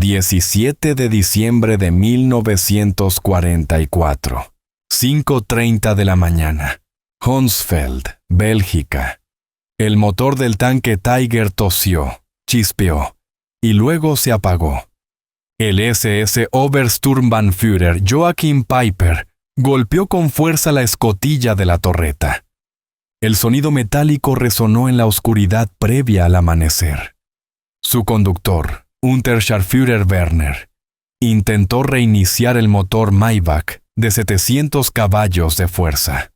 17 de diciembre de 1944, 5:30 de la mañana. Honsfeld, Bélgica. El motor del tanque Tiger tosió, chispeó, y luego se apagó. El SS Obersturmbannführer Joachim Peiper golpeó con fuerza la escotilla de la torreta. El sonido metálico resonó en la oscuridad previa al amanecer. Su conductor, Unterscharführer Werner, intentó reiniciar el motor Maybach de 700 caballos de fuerza.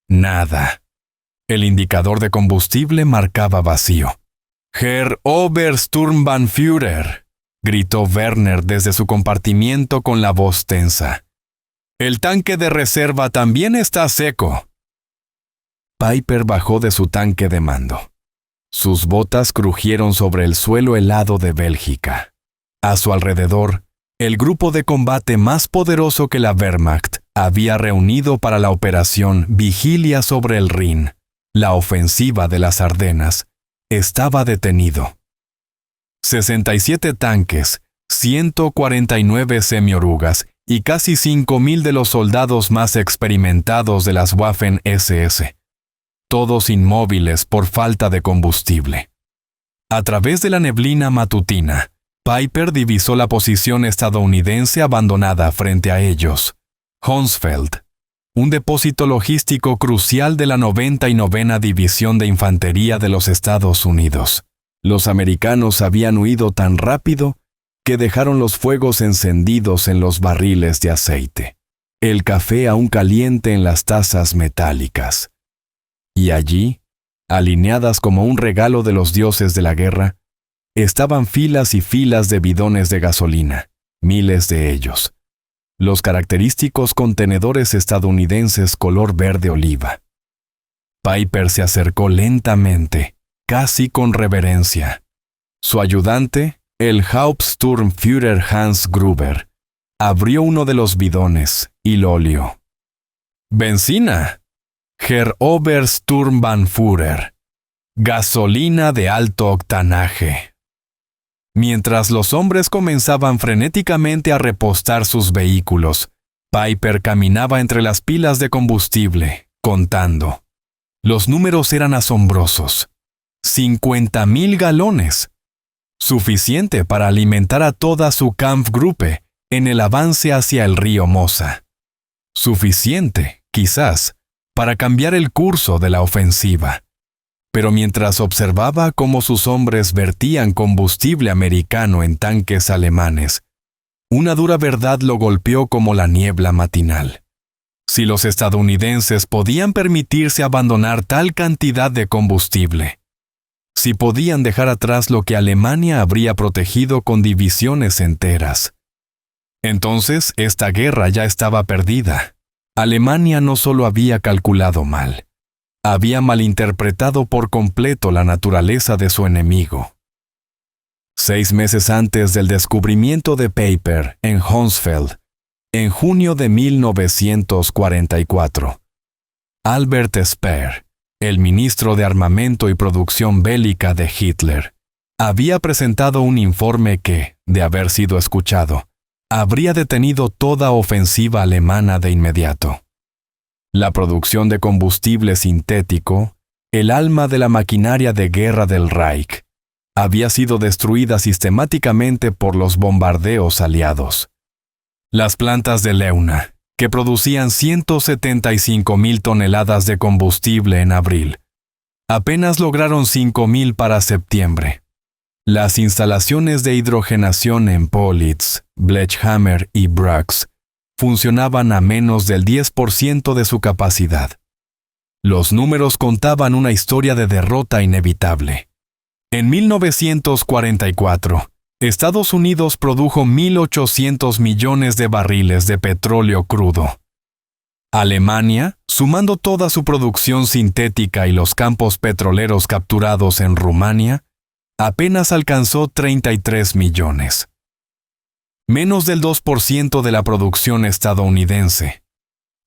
Nada. El indicador de combustible marcaba vacío. «Herr Obersturmbannführer», gritó Werner desde su compartimiento con la voz tensa. «El tanque de reserva también está seco». Peiper bajó de su tanque de mando. Sus botas crujieron sobre el suelo helado de Bélgica. A su alrededor, el grupo de combate más poderoso que la Wehrmacht había reunido para la operación Vigilia sobre el Rin, la ofensiva de las Ardenas, estaba detenido. 67 tanques, 149 semiorugas y casi 5.000 de los soldados más experimentados de las Waffen-SS. Todos inmóviles por falta de combustible. A través de la neblina matutina, Peiper divisó la posición estadounidense abandonada frente a ellos. Honsfeld, un depósito logístico crucial de la 99ª División de Infantería de los Estados Unidos. Los americanos habían huido tan rápido que dejaron los fuegos encendidos en los barriles de aceite, el café aún caliente en las tazas metálicas. Y allí, alineadas como un regalo de los dioses de la guerra, estaban filas y filas de bidones de gasolina, miles de ellos. Los característicos contenedores estadounidenses color verde oliva. Peiper se acercó lentamente, casi con reverencia. Su ayudante, el Hauptsturmführer Hans Gruber, abrió uno de los bidones y lo olió. «Benzina, Herr Obersturmbannführer. Gasolina de alto octanaje». Mientras los hombres comenzaban frenéticamente a repostar sus vehículos, Peiper caminaba entre las pilas de combustible, contando. Los números eran asombrosos. 50.000 galones. Suficiente para alimentar a toda su Kampfgruppe en el avance hacia el río Mosa. Suficiente, quizás, para cambiar el curso de la ofensiva. Pero mientras observaba cómo sus hombres vertían combustible americano en tanques alemanes, una dura verdad lo golpeó como la niebla matinal. Si los estadounidenses podían permitirse abandonar tal cantidad de combustible, si podían dejar atrás lo que Alemania habría protegido con divisiones enteras, entonces esta guerra ya estaba perdida. Alemania no solo había calculado mal, había malinterpretado por completo la naturaleza de su enemigo. 6 meses antes del descubrimiento de Peiper en Honsfeld, en junio de 1944, Albert Speer, el ministro de Armamento y Producción Bélica de Hitler, había presentado un informe que, de haber sido escuchado, habría detenido toda ofensiva alemana de inmediato. La producción de combustible sintético, el alma de la maquinaria de guerra del Reich, había sido destruida sistemáticamente por los bombardeos aliados. Las plantas de Leuna, que producían 175.000 toneladas de combustible en abril, apenas lograron 5.000 para septiembre. Las instalaciones de hidrogenación en Politz, Blechhammer y Brax funcionaban a menos del 10% de su capacidad. Los números contaban una historia de derrota inevitable. En 1944, Estados Unidos produjo 1.800 millones de barriles de petróleo crudo. Alemania, sumando toda su producción sintética y los campos petroleros capturados en Rumania, apenas alcanzó 33 millones. Menos del 2% de la producción estadounidense.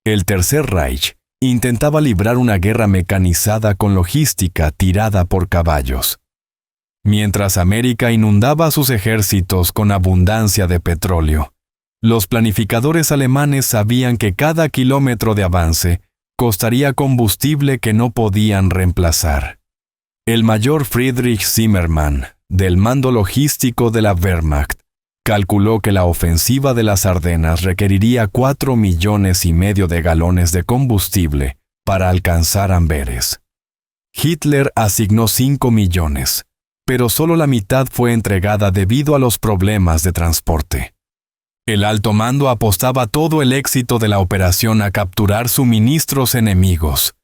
El Tercer Reich intentaba librar una guerra mecanizada con logística tirada por caballos. Mientras América inundaba a sus ejércitos con abundancia de petróleo, los planificadores alemanes sabían que cada kilómetro de avance costaría combustible que no podían reemplazar. El mayor Friedrich Zimmermann, del mando logístico de la Wehrmacht, calculó que la ofensiva de las Ardenas requeriría 4,5 millones de galones de combustible para alcanzar Amberes. Hitler asignó 5 millones, pero solo la mitad fue entregada debido a los problemas de transporte. El alto mando apostaba todo el éxito de la operación a capturar suministros enemigos,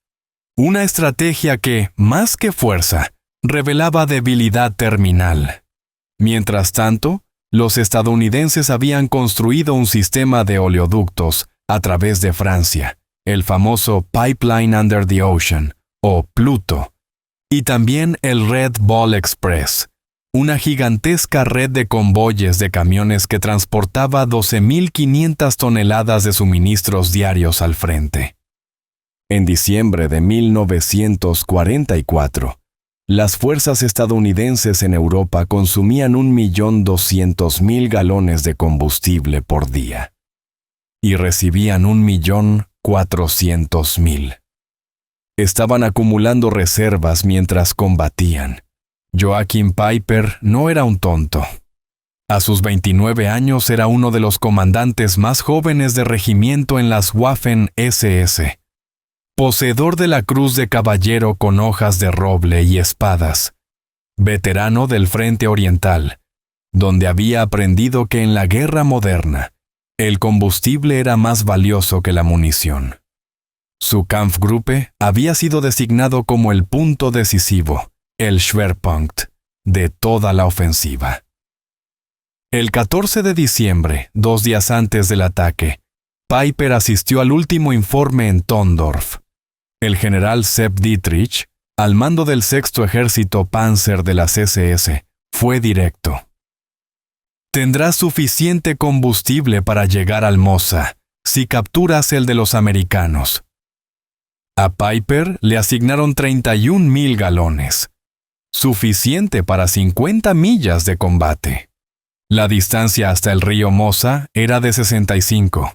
una estrategia que, más que fuerza, revelaba debilidad terminal. Mientras tanto, los estadounidenses habían construido un sistema de oleoductos a través de Francia, el famoso Pipeline Under the Ocean, o Pluto, y también el Red Ball Express, una gigantesca red de convoyes de camiones que transportaba 12,500 toneladas de suministros diarios al frente. En diciembre de 1944, las fuerzas estadounidenses en Europa consumían 1,200,000 galones de combustible por día y recibían 1,400,000. Estaban acumulando reservas mientras combatían. Joachim Peiper no era un tonto. A sus 29 años era uno de los comandantes más jóvenes de regimiento en las Waffen-SS. Poseedor de la Cruz de Caballero con hojas de roble y espadas. Veterano del Frente Oriental, donde había aprendido que en la guerra moderna, el combustible era más valioso que la munición. Su Kampfgruppe había sido designado como el punto decisivo, el Schwerpunkt, de toda la ofensiva. El 14 de diciembre, 2 días antes del ataque, Peiper asistió al último informe en Tondorf. El general Sepp Dietrich, al mando del 6º Ejército Panzer de las SS, fue directo. Tendrás suficiente combustible para llegar al Mosa, si capturas el de los americanos. A Peiper le asignaron 31,000 galones, suficiente para 50 millas de combate. La distancia hasta el río Mosa era de 65.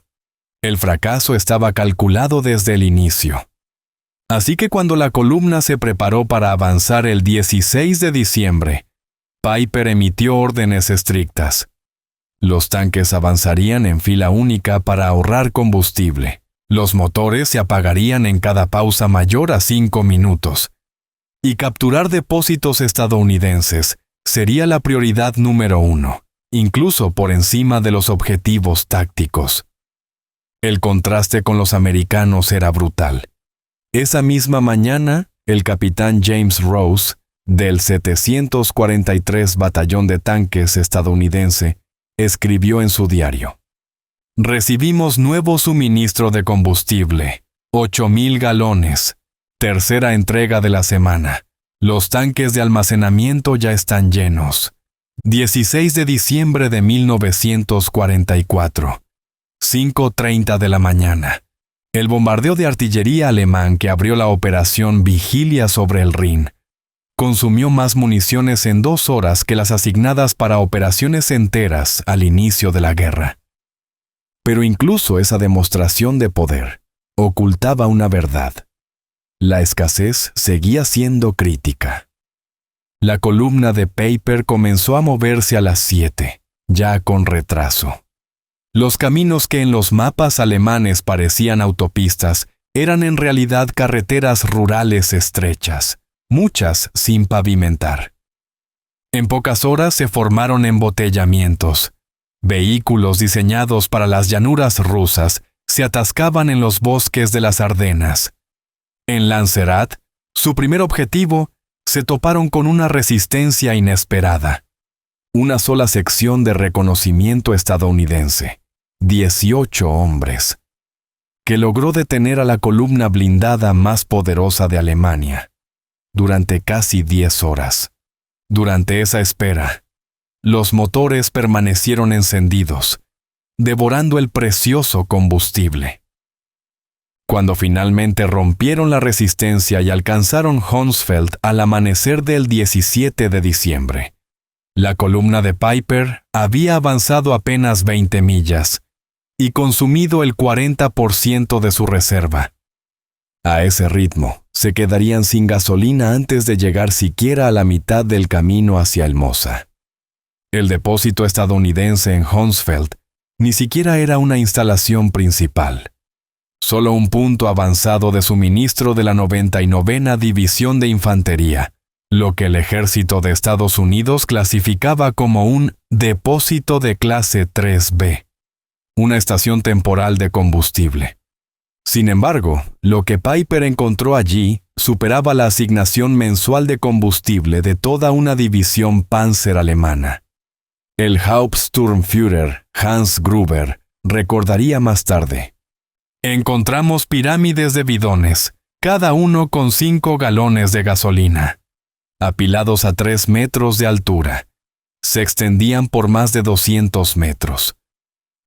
El fracaso estaba calculado desde el inicio. Así que cuando la columna se preparó para avanzar el 16 de diciembre, Peiper emitió órdenes estrictas. Los tanques avanzarían en fila única para ahorrar combustible. Los motores se apagarían en cada pausa mayor a 5 minutos. Y capturar depósitos estadounidenses sería la prioridad número 1, incluso por encima de los objetivos tácticos. El contraste con los americanos era brutal. Esa misma mañana, el capitán James Rose, del 743 Batallón de Tanques estadounidense, escribió en su diario: «Recibimos nuevo suministro de combustible, 8,000 galones, tercera entrega de la semana. Los tanques de almacenamiento ya están llenos». 16 de diciembre de 1944, 5:30 de la mañana. El bombardeo de artillería alemán que abrió la operación Vigilia sobre el Rin consumió más municiones en 2 horas que las asignadas para operaciones enteras al inicio de la guerra. Pero incluso esa demostración de poder ocultaba una verdad. La escasez seguía siendo crítica. La columna de Peiper comenzó a moverse a las 7, ya con retraso. Los caminos que en los mapas alemanes parecían autopistas eran en realidad carreteras rurales estrechas, muchas sin pavimentar. En pocas horas se formaron embotellamientos. Vehículos diseñados para las llanuras rusas se atascaban en los bosques de las Ardenas. En Lanzerat, su primer objetivo, se toparon con una resistencia inesperada. Una sola sección de reconocimiento estadounidense, 18 hombres, que logró detener a la columna blindada más poderosa de Alemania durante casi 10 horas. Durante esa espera, los motores permanecieron encendidos, devorando el precioso combustible. Cuando finalmente rompieron la resistencia y alcanzaron Hunsfeld al amanecer del 17 de diciembre, la columna de Piper había avanzado apenas 20 millas y consumido el 40% de su reserva. A ese ritmo, se quedarían sin gasolina antes de llegar siquiera a la mitad del camino hacia el Mosa. El depósito estadounidense en Hunsfeld ni siquiera era una instalación principal, solo un punto avanzado de suministro de la 99ª División de Infantería, lo que el ejército de Estados Unidos clasificaba como un depósito de clase 3B, una estación temporal de combustible. Sin embargo, lo que Piper encontró allí superaba la asignación mensual de combustible de toda una división Panzer alemana. El Hauptsturmführer Hans Gruber recordaría más tarde: encontramos pirámides de bidones, cada uno con 5 galones de gasolina, apilados a 3 metros de altura. Se extendían por más de 200 metros.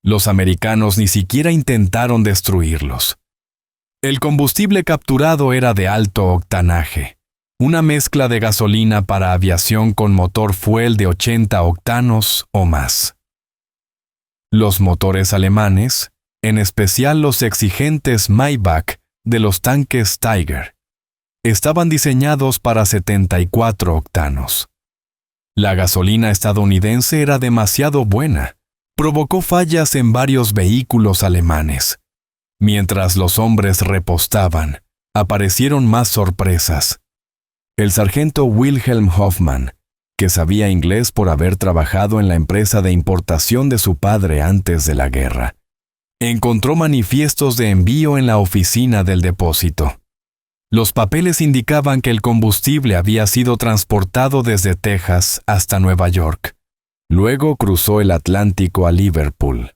Los americanos ni siquiera intentaron destruirlos. El combustible capturado era de alto octanaje, una mezcla de gasolina para aviación con motor fuel de 80 octanos o más. Los motores alemanes, en especial los exigentes Maybach de los tanques Tiger, estaban diseñados para 74 octanos. La gasolina estadounidense era demasiado buena, provocó fallas en varios vehículos alemanes. Mientras los hombres repostaban, aparecieron más sorpresas. El sargento Wilhelm Hoffmann, que sabía inglés por haber trabajado en la empresa de importación de su padre antes de la guerra, encontró manifiestos de envío en la oficina del depósito. Los papeles indicaban que el combustible había sido transportado desde Texas hasta Nueva York. Luego cruzó el Atlántico a Liverpool,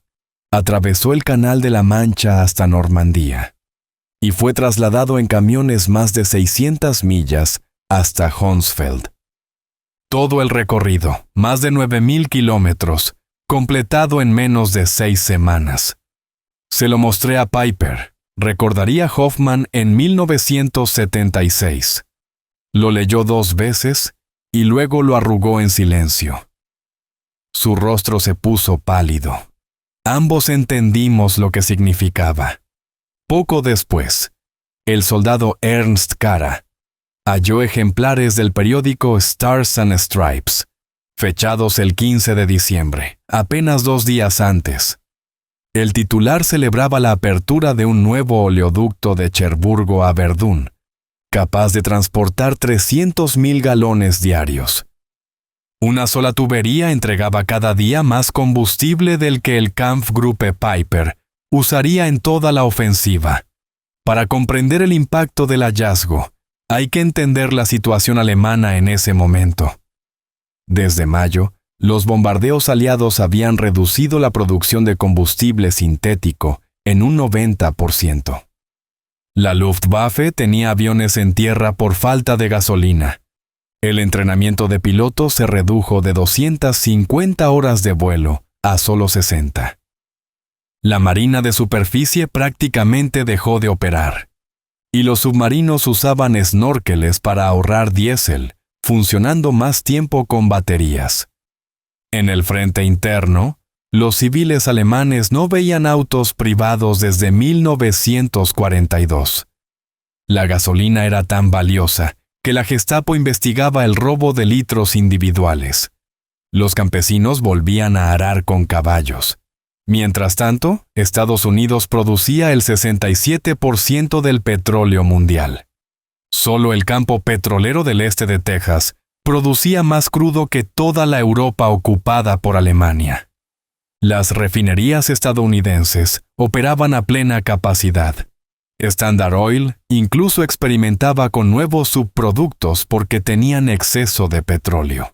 atravesó el Canal de la Mancha hasta Normandía y fue trasladado en camiones más de 600 millas hasta Hunsfeld. Todo el recorrido, más de 9,000 kilómetros, completado en menos de 6 semanas. Se lo mostré a Piper, recordaría Hoffmann en 1976. Lo leyó 2 veces y luego lo arrugó en silencio. Su rostro se puso pálido. Ambos entendimos lo que significaba. Poco después, el soldado Ernst Kara halló ejemplares del periódico Stars and Stripes, fechados el 15 de diciembre, apenas 2 días antes. El titular celebraba la apertura de un nuevo oleoducto de Cherburgo a Verdún, capaz de transportar 300,000 galones diarios. Una sola tubería entregaba cada día más combustible del que el Kampfgruppe Piper usaría en toda la ofensiva. Para comprender el impacto del hallazgo, hay que entender la situación alemana en ese momento. Desde mayo, los bombardeos aliados habían reducido la producción de combustible sintético en un 90%. La Luftwaffe tenía aviones en tierra por falta de gasolina. El entrenamiento de pilotos se redujo de 250 horas de vuelo a solo 60. La Marina de superficie prácticamente dejó de operar, y los submarinos usaban snorkeles para ahorrar diésel, funcionando más tiempo con baterías. En el frente interno, los civiles alemanes no veían autos privados desde 1942. La gasolina era tan valiosa que la Gestapo investigaba el robo de litros individuales. Los campesinos volvían a arar con caballos. Mientras tanto, Estados Unidos producía el 67% del petróleo mundial. Solo el campo petrolero del este de Texas producía más crudo que toda la Europa ocupada por Alemania. Las refinerías estadounidenses operaban a plena capacidad. Standard Oil incluso experimentaba con nuevos subproductos porque tenían exceso de petróleo.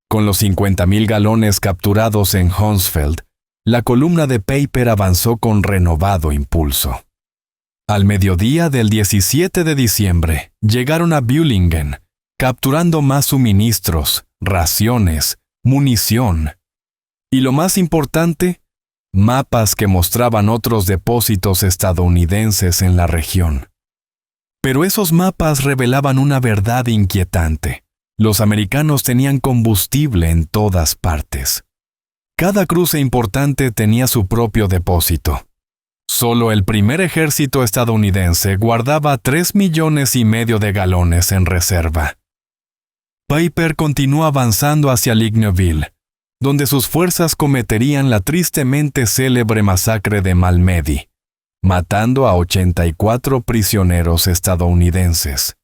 Con los 50,000 galones capturados en Hunsfeld, la columna de Piper avanzó con renovado impulso. Al mediodía del 17 de diciembre, llegaron a Bühlingen, capturando más suministros, raciones, munición. Y lo más importante, mapas que mostraban otros depósitos estadounidenses en la región. Pero esos mapas revelaban una verdad inquietante. Los americanos tenían combustible en todas partes. Cada cruce importante tenía su propio depósito. Solo el primer ejército estadounidense guardaba 3,5 millones de galones en reserva. Peiper continuó avanzando hacia Ligneville, donde sus fuerzas cometerían la tristemente célebre masacre de Malmedy, matando a 84 prisioneros estadounidenses.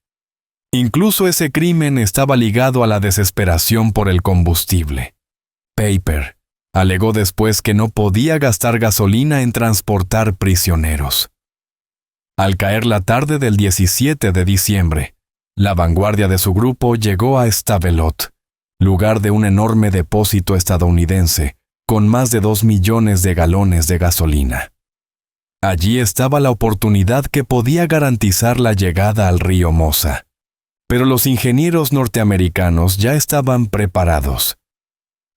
Incluso ese crimen estaba ligado a la desesperación por el combustible. Peiper alegó después que no podía gastar gasolina en transportar prisioneros. Al caer la tarde del 17 de diciembre, la vanguardia de su grupo llegó a Stavelot, lugar de un enorme depósito estadounidense con más de 2 millones de galones de gasolina. Allí estaba la oportunidad que podía garantizar la llegada al río Mosa. Pero los ingenieros norteamericanos ya estaban preparados.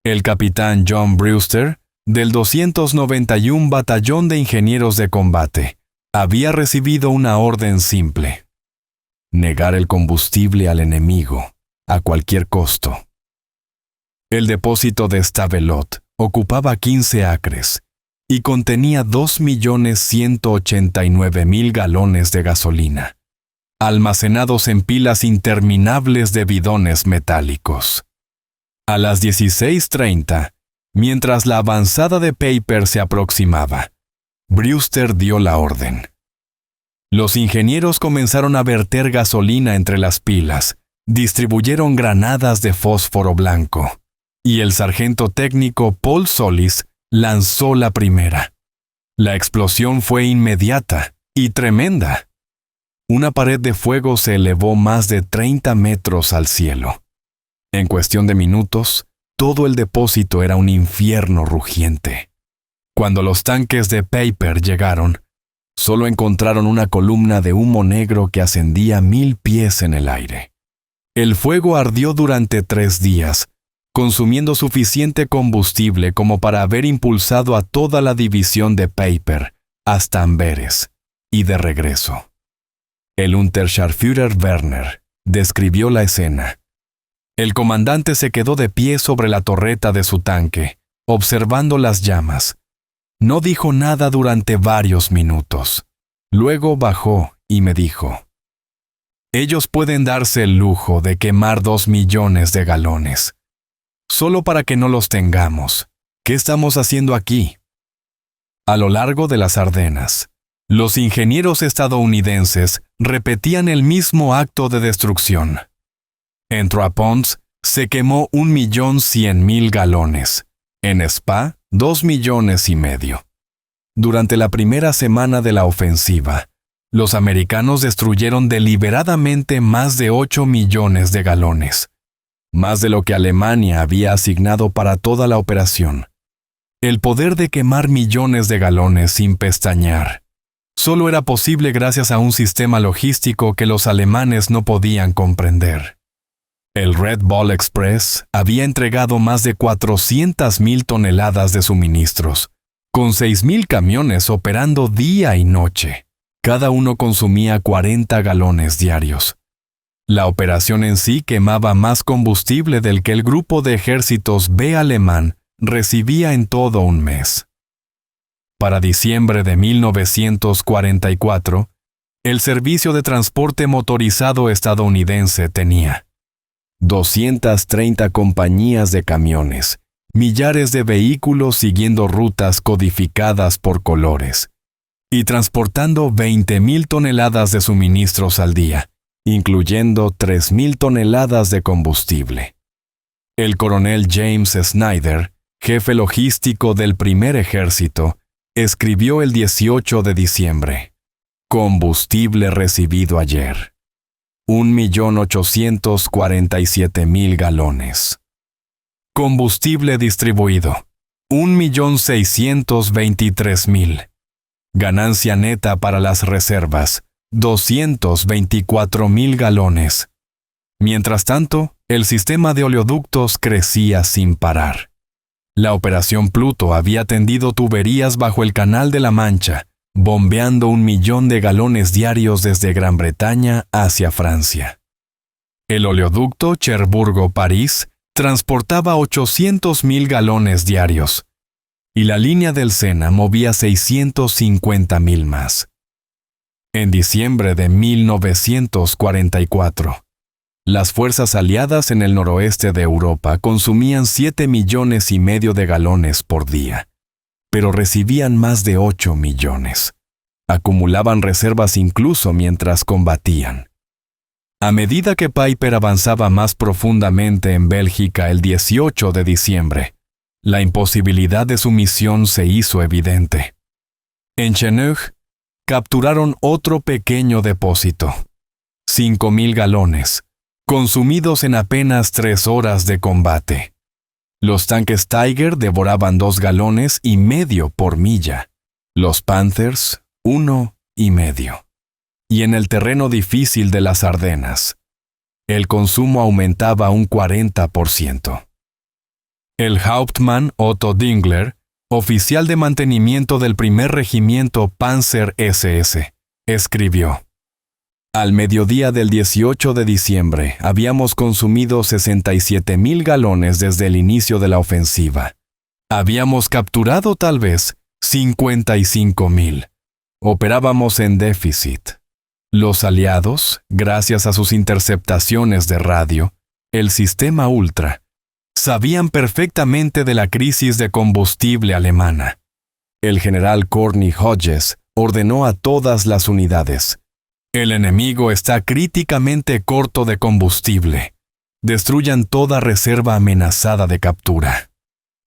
El capitán John Brewster, del 291 Batallón de Ingenieros de Combate, había recibido una orden simple: negar el combustible al enemigo, a cualquier costo. El depósito de Stavelot ocupaba 15 acres y contenía 2,189,000 galones de gasolina, almacenados en pilas interminables de bidones metálicos. A las 16:30, mientras la avanzada de Peiper se aproximaba, Brewster dio la orden. Los ingenieros comenzaron a verter gasolina entre las pilas, distribuyeron granadas de fósforo blanco, y el sargento técnico Paul Solis lanzó la primera. La explosión fue inmediata y tremenda. Una pared de fuego se elevó más de 30 metros al cielo. En cuestión de minutos, todo el depósito era un infierno rugiente. Cuando los tanques de Peiper llegaron, solo encontraron una columna de humo negro que ascendía 1,000 pies en el aire. El fuego ardió durante 3 días, consumiendo suficiente combustible como para haber impulsado a toda la división de Peiper hasta Amberes y de regreso. El Unterscharführer Werner describió la escena. El comandante se quedó de pie sobre la torreta de su tanque, observando las llamas. No dijo nada durante varios minutos. Luego bajó y me dijo: ellos pueden darse el lujo de quemar 2 millones de galones. Solo para que no los tengamos. ¿Qué estamos haciendo aquí? A lo largo de las Ardenas, los ingenieros estadounidenses repetían el mismo acto de destrucción. En Trois Ponts se quemó 1,100,000 galones. En Spa, 2,5 millones. Durante la primera semana de la ofensiva, los americanos destruyeron deliberadamente más de 8 millones de galones, más de lo que Alemania había asignado para toda la operación. El poder de quemar millones de galones sin pestañear solo era posible gracias a un sistema logístico que los alemanes no podían comprender. El Red Ball Express había entregado más de 400,000 toneladas de suministros, con 6,000 camiones operando día y noche. Cada uno consumía 40 galones diarios. La operación en sí quemaba más combustible del que el grupo de ejércitos B alemán recibía en todo un mes. Para diciembre de 1944, el servicio de transporte motorizado estadounidense tenía 230 compañías de camiones, millares de vehículos siguiendo rutas codificadas por colores, y transportando 20,000 toneladas de suministros al día, incluyendo 3,000 toneladas de combustible. El coronel James Snyder, jefe logístico del primer ejército, escribió el 18 de diciembre: combustible recibido ayer. 1,847,000 galones. Combustible distribuido: 1,623,000. Ganancia neta para las reservas: 224,000 galones. Mientras tanto, el sistema de oleoductos crecía sin parar. La Operación Pluto había tendido tuberías bajo el Canal de la Mancha, bombeando 1 millón de galones diarios desde Gran Bretaña hacia Francia. El oleoducto Cherburgo-París transportaba 800.000 galones diarios, y la línea del Sena movía 650.000 más. En diciembre de 1944, las fuerzas aliadas en el noroeste de Europa consumían 7,5 millones de galones por día, pero recibían más de 8 millones. Acumulaban reservas incluso mientras combatían. A medida que Piper avanzaba más profundamente en Bélgica el 18 de diciembre, la imposibilidad de su misión se hizo evidente. En Chenook, capturaron otro pequeño depósito, 5,000 galones, consumidos en apenas 3 horas de combate. Los tanques Tiger devoraban 2,5 galones por milla, los Panthers 1,5. Y en el terreno difícil de las Ardenas, el consumo aumentaba un 40%. El Hauptmann Otto Dingler, oficial de mantenimiento del primer regimiento Panzer SS, escribió: Al mediodía del 18 de diciembre habíamos consumido 67,000 galones desde el inicio de la ofensiva. Habíamos capturado tal vez 55,000. Operábamos en déficit. Los aliados, gracias a sus interceptaciones de radio, el sistema Ultra, sabían perfectamente de la crisis de combustible alemana. El general Corny Hodges ordenó a todas las unidades: el enemigo está críticamente corto de combustible. Destruyan toda reserva amenazada de captura.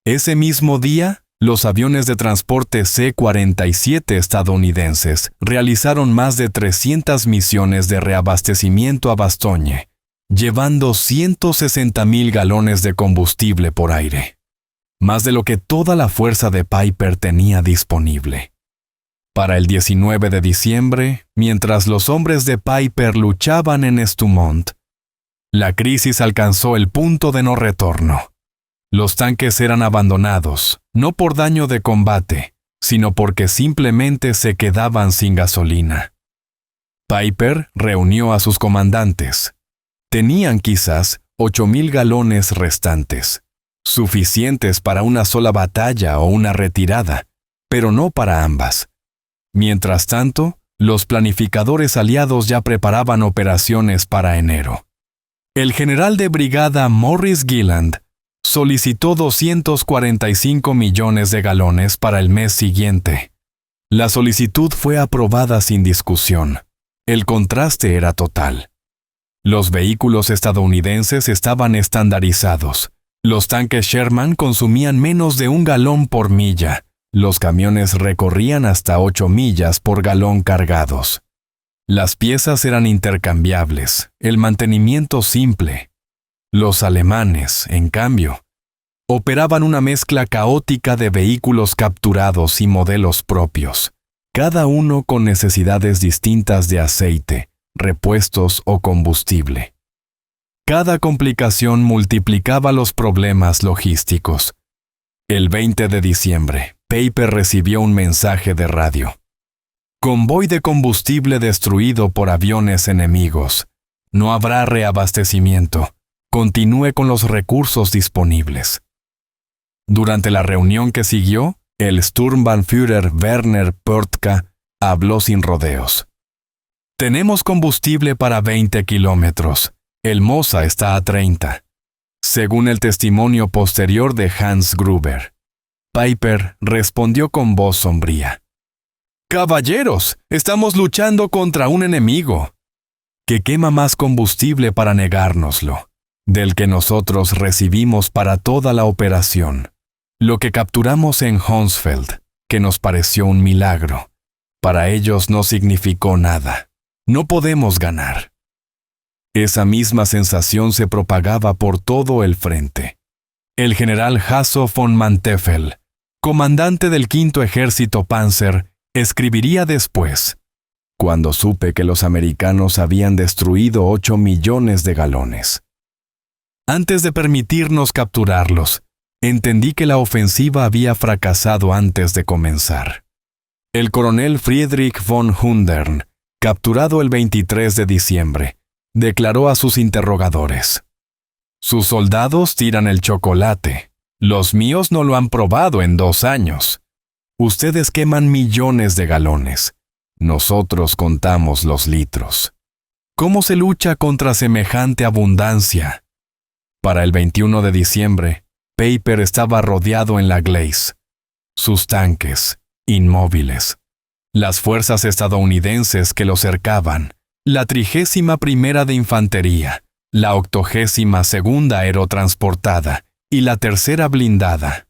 Ese mismo día, los aviones de transporte C-47 estadounidenses realizaron más de 300 misiones de reabastecimiento a Bastogne, llevando 160,000 galones de combustible por aire, más de lo que toda la fuerza de Piper tenía disponible. Para el 19 de diciembre, mientras los hombres de Piper luchaban en Stoumont, la crisis alcanzó el punto de no retorno. Los tanques eran abandonados, no por daño de combate, sino porque simplemente se quedaban sin gasolina. Piper reunió a sus comandantes. Tenían quizás 8,000 galones restantes, suficientes para una sola batalla o una retirada, pero no para ambas. Mientras tanto, los planificadores aliados ya preparaban operaciones para enero. El general de brigada Morris Gilland solicitó 245 millones de galones para el mes siguiente. La solicitud fue aprobada sin discusión. El contraste era total. Los vehículos estadounidenses estaban estandarizados. Los tanques Sherman consumían menos de 1 galón por milla. Los camiones recorrían hasta 8 millas por galón cargados. Las piezas eran intercambiables, el mantenimiento simple. Los alemanes, en cambio, operaban una mezcla caótica de vehículos capturados y modelos propios, cada uno con necesidades distintas de aceite, repuestos o combustible. Cada complicación multiplicaba los problemas logísticos. El 20 de diciembre, Piper recibió un mensaje de radio. Convoy de combustible destruido por aviones enemigos. No habrá reabastecimiento. Continúe con los recursos disponibles. Durante la reunión que siguió, el Sturmbannführer Werner Pörtka habló sin rodeos. Tenemos combustible para 20 kilómetros. El Mosa está a 30. Según el testimonio posterior de Hans Gruber, Piper respondió con voz sombría: «Caballeros, estamos luchando contra un enemigo que quema más combustible para negárnoslo, del que nosotros recibimos para toda la operación. Lo que capturamos en Hounsfeld, que nos pareció un milagro, para ellos no significó nada. No podemos ganar». Esa misma sensación se propagaba por todo el frente. El general Hasso von Manteuffel, comandante del 5º Ejército Panzer, escribiría después: «Cuando supe que los americanos habían destruido 8 millones de galones. Antes de permitirnos capturarlos, entendí que la ofensiva había fracasado antes de comenzar. El coronel Friedrich von Hundern, capturado el 23 de diciembre, declaró a sus interrogadores: «Sus soldados tiran el chocolate. Los míos no lo han probado en 2 años. Ustedes queman millones de galones. Nosotros contamos los litros. ¿Cómo se lucha contra semejante abundancia?». Para el 21 de diciembre, Peiper estaba rodeado en la Gleiss. Sus tanques, inmóviles. Las fuerzas estadounidenses que lo cercaban, la 31ª de Infantería, la 82ª Aerotransportada y la 3ª Blindada.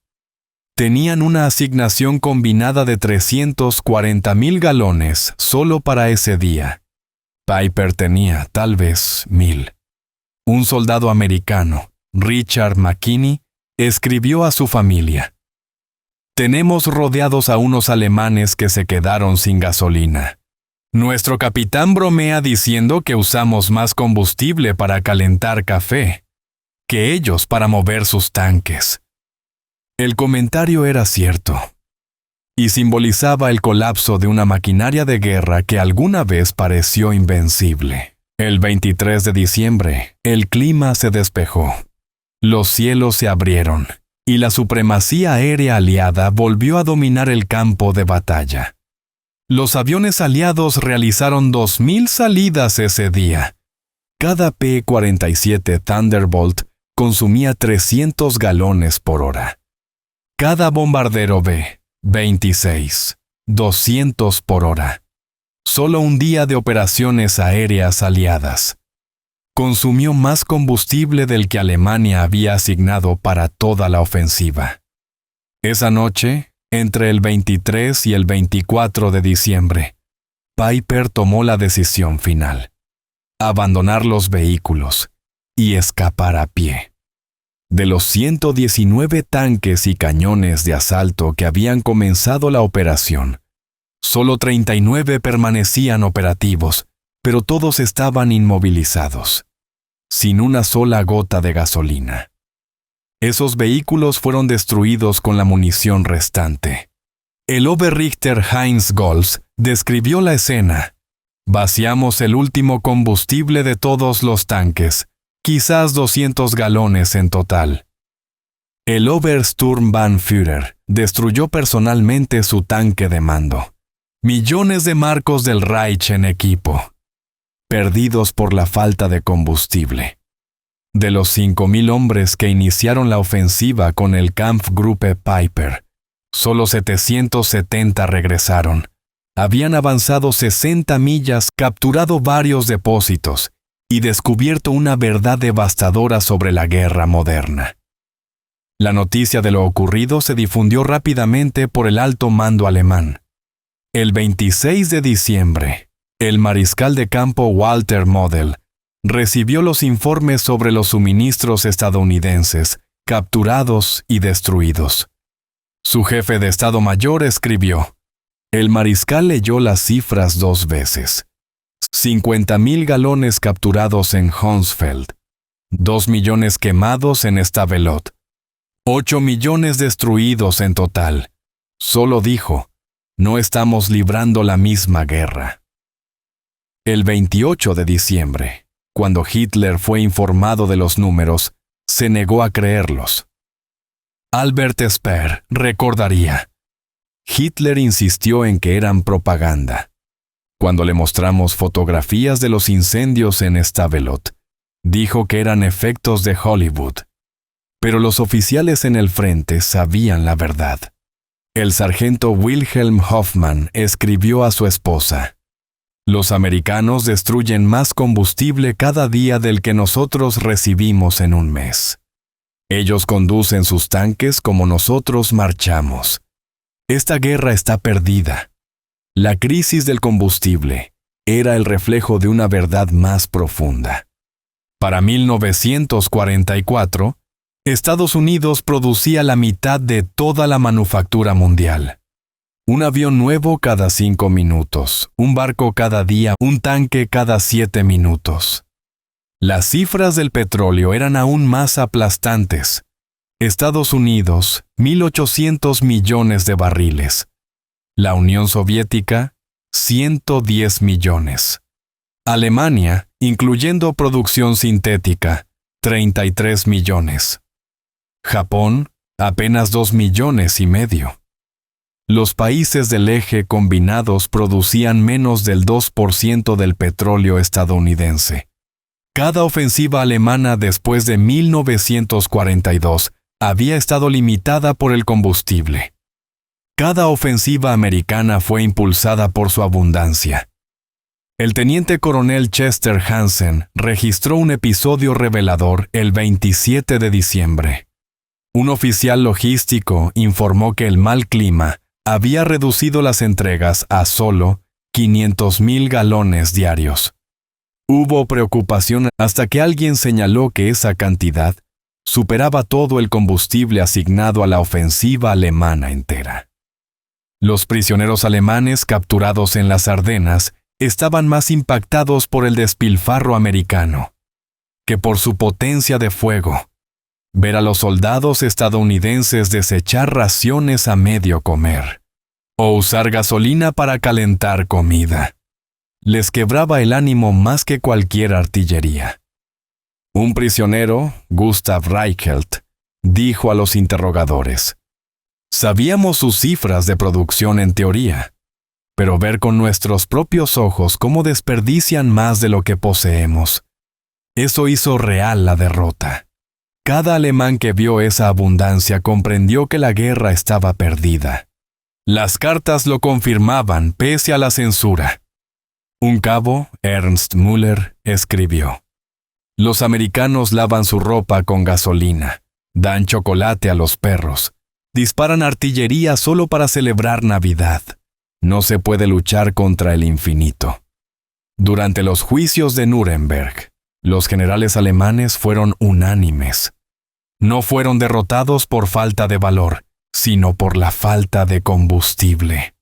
Tenían una asignación combinada de 340,000 galones solo para ese día. Peiper tenía, tal vez, 1,000. Un soldado americano, Richard McKinney, escribió a su familia: «Tenemos rodeados a unos alemanes que se quedaron sin gasolina. Nuestro capitán bromea diciendo que usamos más combustible para calentar café que ellos para mover sus tanques». El comentario era cierto, y simbolizaba el colapso de una maquinaria de guerra que alguna vez pareció invencible. El 23 de diciembre, el clima se despejó. Los cielos se abrieron, y la supremacía aérea aliada volvió a dominar el campo de batalla. Los aviones aliados realizaron 2,000 salidas ese día. Cada P-47 Thunderbolt consumía 300 galones por hora. Cada bombardero B-26, 200 por hora. Solo un día de operaciones aéreas aliadas consumió más combustible del que Alemania había asignado para toda la ofensiva. Esa noche, entre el 23 y el 24 de diciembre, Peiper tomó la decisión final: abandonar los vehículos y escapar a pie. De los 119 tanques y cañones de asalto que habían comenzado la operación, solo 39 permanecían operativos, pero todos estaban inmovilizados, sin una sola gota de gasolina. Esos vehículos fueron destruidos con la munición restante. El Oberrichter Heinz Goltz describió la escena: «Vaciamos el último combustible de todos los tanques, quizás 200 galones en total». El Obersturmbannführer destruyó personalmente su tanque de mando. Millones de marcos del Reich en equipo, perdidos por la falta de combustible. De los 5,000 hombres que iniciaron la ofensiva con el Kampfgruppe Peiper, solo 770 regresaron. Habían avanzado 60 millas, capturado varios depósitos y descubierto una verdad devastadora sobre la guerra moderna. La noticia de lo ocurrido se difundió rápidamente por el alto mando alemán. El 26 de diciembre, el mariscal de campo Walter Model recibió los informes sobre los suministros estadounidenses, capturados y destruidos. Su jefe de Estado Mayor escribió: «El mariscal leyó las cifras 2 veces. 50,000 galones capturados en Honsfeld, 2 millones quemados en Stavelot, 8 millones destruidos en total». Solo dijo: «No estamos librando la misma guerra». El 28 de diciembre, cuando Hitler fue informado de los números, se negó a creerlos. Albert Speer recordaría: «Hitler insistió en que eran propaganda. Cuando le mostramos fotografías de los incendios en Stavelot, dijo que eran efectos de Hollywood». Pero los oficiales en el frente sabían la verdad. El sargento Wilhelm Hoffmann escribió a su esposa: «Los americanos destruyen más combustible cada día del que nosotros recibimos en un mes. Ellos conducen sus tanques como nosotros marchamos. Esta guerra está perdida». La crisis del combustible era el reflejo de una verdad más profunda. Para 1944, Estados Unidos producía la mitad de toda la manufactura mundial. Un avión nuevo cada 5 minutos, un barco cada día, un tanque cada 7 minutos. Las cifras del petróleo eran aún más aplastantes. Estados Unidos, 1.800 millones de barriles. La Unión Soviética, 110 millones. Alemania, incluyendo producción sintética, 33 millones. Japón, apenas 2,5 millones. Los países del eje combinados producían menos del 2% del petróleo estadounidense. Cada ofensiva alemana después de 1942 había estado limitada por el combustible. Cada ofensiva americana fue impulsada por su abundancia. El teniente coronel Chester Hansen registró un episodio revelador el 27 de diciembre. Un oficial logístico informó que el mal clima había reducido las entregas a solo 500,000 galones diarios. Hubo preocupación hasta que alguien señaló que esa cantidad superaba todo el combustible asignado a la ofensiva alemana entera. Los prisioneros alemanes capturados en las Ardenas estaban más impactados por el despilfarro americano que por su potencia de fuego. Ver a los soldados estadounidenses desechar raciones a medio comer o usar gasolina para calentar comida les quebraba el ánimo más que cualquier artillería. Un prisionero, Gustav Reichelt, dijo a los interrogadores: «Sabíamos sus cifras de producción en teoría, pero ver con nuestros propios ojos cómo desperdician más de lo que poseemos. Eso hizo real la derrota». Cada alemán que vio esa abundancia comprendió que la guerra estaba perdida. Las cartas lo confirmaban pese a la censura. Un cabo, Ernst Müller, escribió: «Los americanos lavan su ropa con gasolina, dan chocolate a los perros, disparan artillería solo para celebrar Navidad. No se puede luchar contra el infinito». Durante los juicios de Nuremberg, los generales alemanes fueron unánimes. No fueron derrotados por falta de valor, sino por la falta de combustible.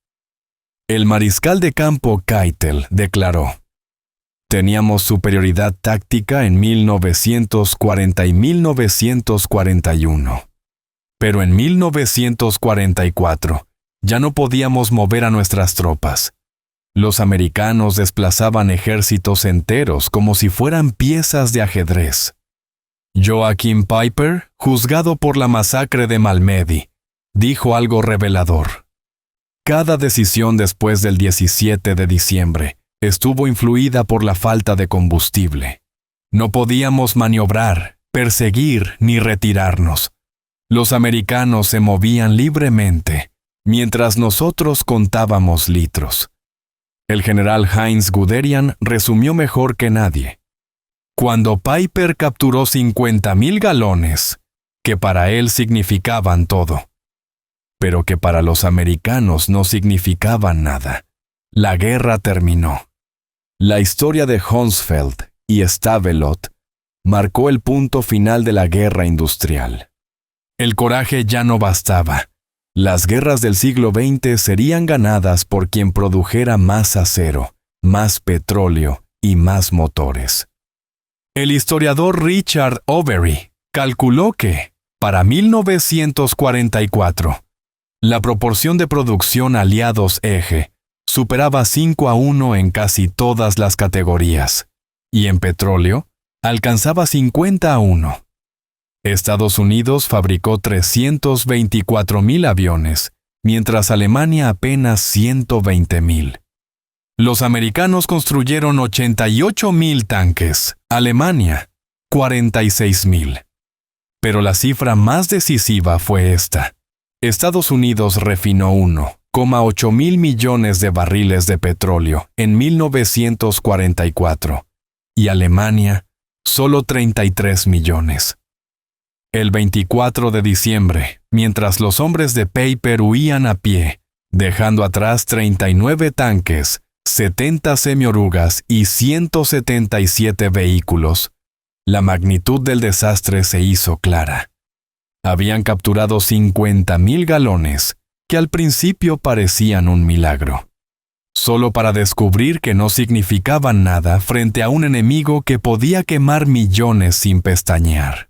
El mariscal de campo Keitel declaró: «Teníamos superioridad táctica en 1940 y 1941. Pero en 1944 ya no podíamos mover a nuestras tropas. Los americanos desplazaban ejércitos enteros como si fueran piezas de ajedrez». Joachim Peiper, juzgado por la masacre de Malmedy, dijo algo revelador: «Cada decisión después del 17 de diciembre estuvo influida por la falta de combustible. No podíamos maniobrar, perseguir ni retirarnos. Los americanos se movían libremente, mientras nosotros contábamos litros». El general Heinz Guderian resumió mejor que nadie: «Cuando Peiper capturó 50,000 galones, que para él significaban todo, pero que para los americanos no significaban nada, la guerra terminó». La historia de Honsfeld y Stavelot marcó el punto final de la guerra industrial. El coraje ya no bastaba. Las guerras del siglo XX serían ganadas por quien produjera más acero, más petróleo y más motores. El historiador Richard Overy calculó que, para 1944, la proporción de producción aliados eje superaba 5-1 en casi todas las categorías, y en petróleo alcanzaba 50-1. Estados Unidos fabricó 324,000 aviones, mientras Alemania apenas 120,000. Los americanos construyeron 88,000 tanques, Alemania 46,000. Pero la cifra más decisiva fue esta: Estados Unidos refinó 1,8 mil millones de barriles de petróleo en 1944 y Alemania solo 33 millones. El 24 de diciembre, mientras los hombres de Peiper huían a pie, dejando atrás 39 tanques, 70 semiorugas y 177 vehículos, la magnitud del desastre se hizo clara. Habían capturado 50,000 galones, que al principio parecían un milagro, solo para descubrir que no significaban nada frente a un enemigo que podía quemar millones sin pestañear.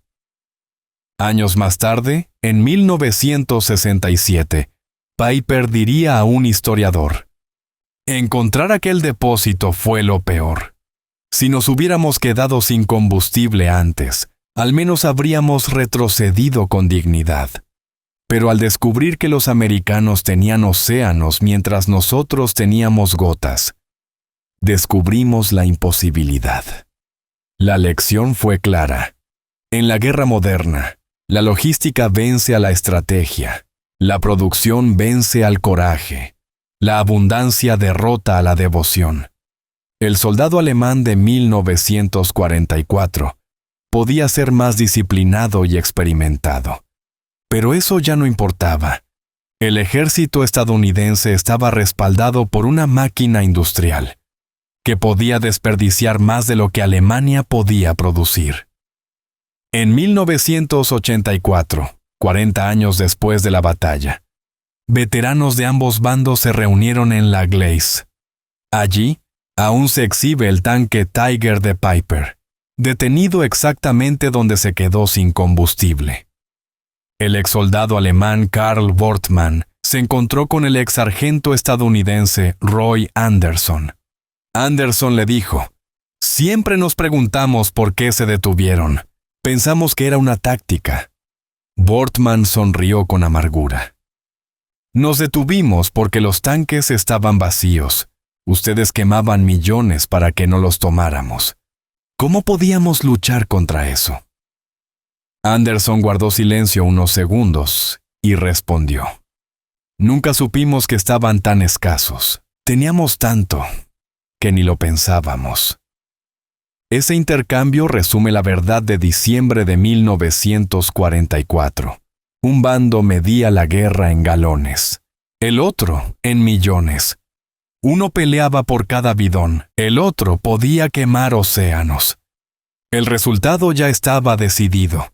Años más tarde, en 1967, Piper diría a un historiador: encontrar aquel depósito fue lo peor. Si nos hubiéramos quedado sin combustible antes, al menos habríamos retrocedido con dignidad. Pero al descubrir que los americanos tenían océanos mientras nosotros teníamos gotas, descubrimos la imposibilidad. La lección fue clara. En la guerra moderna, la logística vence a la estrategia, la producción vence al coraje, la abundancia derrota a la devoción. El soldado alemán de 1944 podía ser más disciplinado y experimentado. Pero eso ya no importaba. El ejército estadounidense estaba respaldado por una máquina industrial que podía desperdiciar más de lo que Alemania podía producir. En 1984, 40 años después de la batalla, veteranos de ambos bandos se reunieron en La Gleize. Allí, aún se exhibe el tanque Tiger de Piper, detenido exactamente donde se quedó sin combustible. El exsoldado alemán Karl Wortmann se encontró con el exsargento estadounidense Roy Anderson. Anderson le dijo: siempre nos preguntamos por qué se detuvieron. Pensamos que era una táctica. Wortmann sonrió con amargura. Nos detuvimos porque los tanques estaban vacíos. Ustedes quemaban millones para que no los tomáramos. ¿Cómo podíamos luchar contra eso? Anderson guardó silencio unos segundos y respondió: nunca supimos que estaban tan escasos. Teníamos tanto que ni lo pensábamos. Ese intercambio resume la verdad de diciembre de 1944. Un bando medía la guerra en galones, el otro en millones. Uno peleaba por cada bidón, el otro podía quemar océanos. El resultado ya estaba decidido.